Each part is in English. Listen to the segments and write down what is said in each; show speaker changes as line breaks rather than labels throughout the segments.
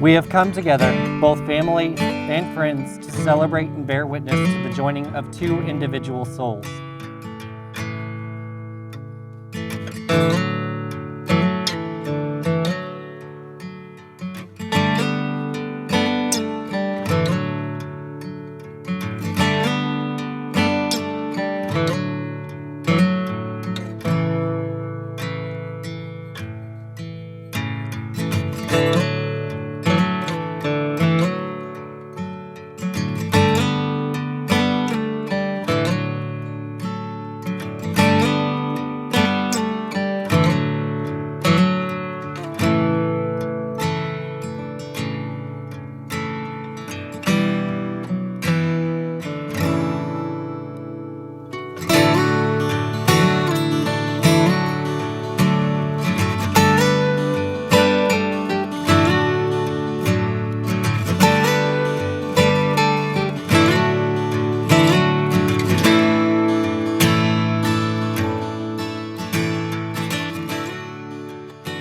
We have come together, both family and friends, to celebrate and bear witness to the joining of two individual souls.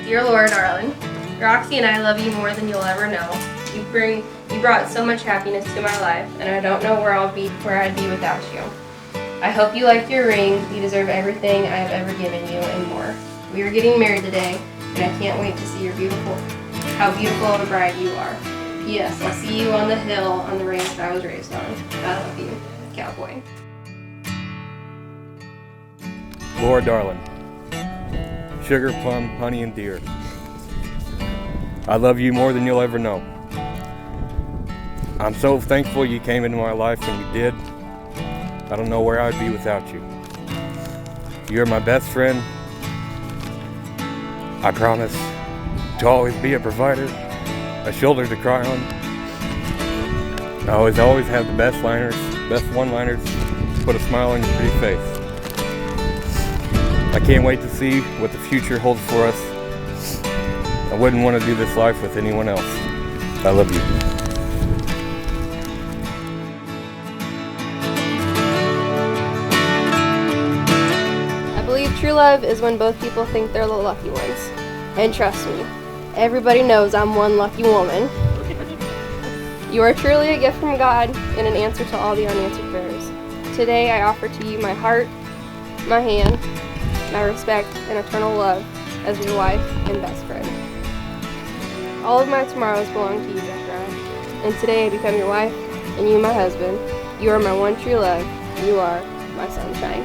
Dear Laura Darling, Roxy and I love you more than you'll ever know. You brought so much happiness to my life, and I don't know where I'd be without you. I hope you liked your ring. You deserve everything I have ever given you and more. We are getting married today, and I can't wait to see how beautiful of a bride you are. P.S. I'll see you on the hill on the ranch that I was raised on. I love you, Cowboy.
Laura Darling, sugar, plum, honey, and deer. I love you more than you'll ever know. I'm so thankful you came into my life when you did. I don't know where I'd be without you. You're my best friend. I promise to always be a provider, a shoulder to cry on. I always have the best one-liners, put a smile on your pretty face. I can't wait to see what the future holds for us. I wouldn't want to do this life with anyone else. I love you.
I believe true love is when both people think they're the lucky ones. And trust me, everybody knows I'm one lucky woman. You are truly a gift from God and an answer to all the unanswered prayers. Today I offer to you my heart, my hand, my respect, and eternal love as your wife and best friend. All of my tomorrows belong to you, Zechariah, and today I become your wife and you my husband. You are my one true love. You are my sunshine.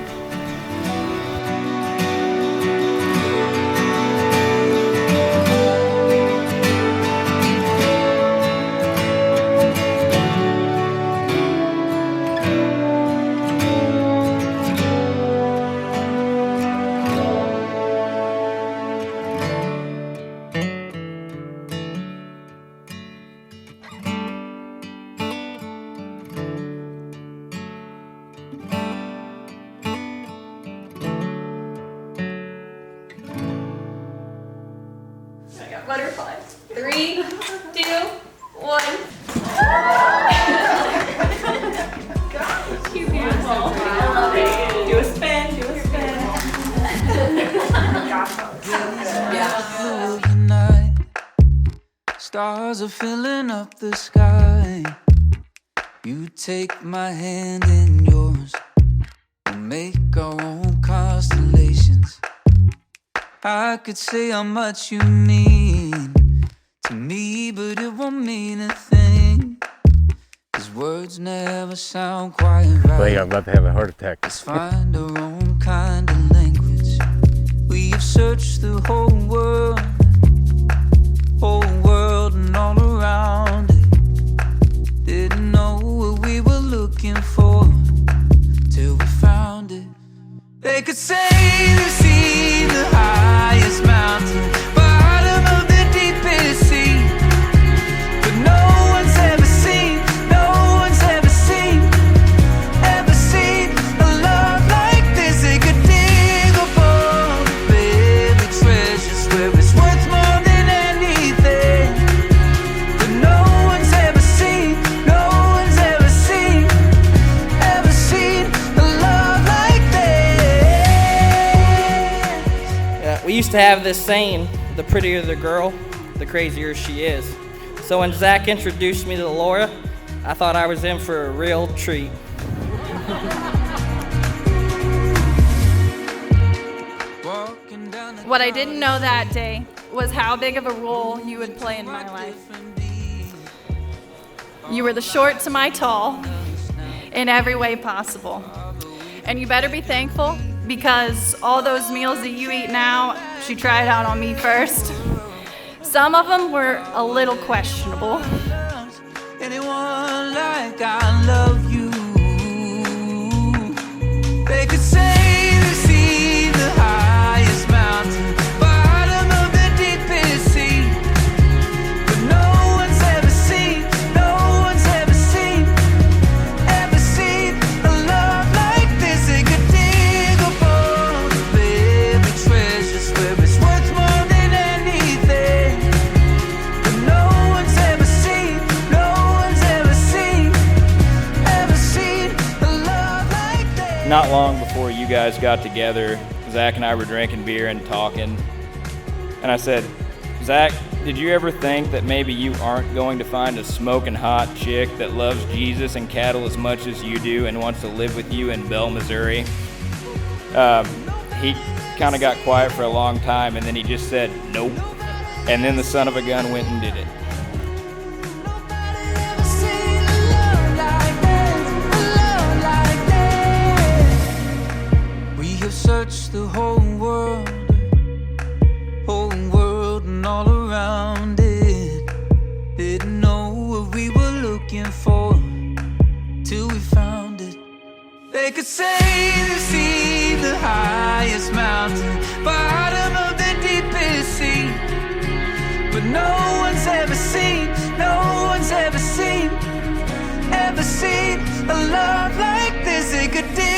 Butterfly. 3, 2, 1. Too beautiful. I love it. Do a spin.
Night, stars are filling up the sky. You take my hand in yours. We'll make our own constellations. I could say how much you mean to me, but it won't mean a thing, 'cause words never sound quite right.
I think I'm about to have a heart attack.
Let's find our own kind of language. We have searched the whole world and all around it. Didn't know what we were looking for till we found it. They could say they've seen the highest mountain, bottom of the deepest sea, but no one's ever seen a love like this. They could dig up all the buried treasures where it's worth more than anything, but no one's ever seen a love like this.
We used to have this saying, the prettier the girl, the crazier she is. So when Zach introduced me to Laura, I thought I was in for a real treat.
What I didn't know that day was how big of a role you would play in my life. You were the short to my tall in every way possible. And you better be thankful, because all those meals that you eat now, she tried out on me first. Some of them were a little questionable.
Anyone like I love you. They could say they've seen the highest mountain, bottom of the deepest sea, but no one's ever seen a love like this. They could dig up all the baby treasures where it's worth more than anything, but no one's ever seen a love like this.
Not long before you guys got together, Zach and I were drinking beer and talking, and I said, Zach, did you ever think that maybe you aren't going to find a smoking hot chick that loves Jesus and cattle as much as you do and wants to live with you in Bell, Missouri? He kind of got quiet for a long time, and then he just said, nope. And then the son of a gun went and did it.
We have searched the whole world and all around it. Didn't know what we were looking for till we found it. They could say they've seen the highest mountain, bottom of the deepest sea, but no one's ever seen a love like this. They could dig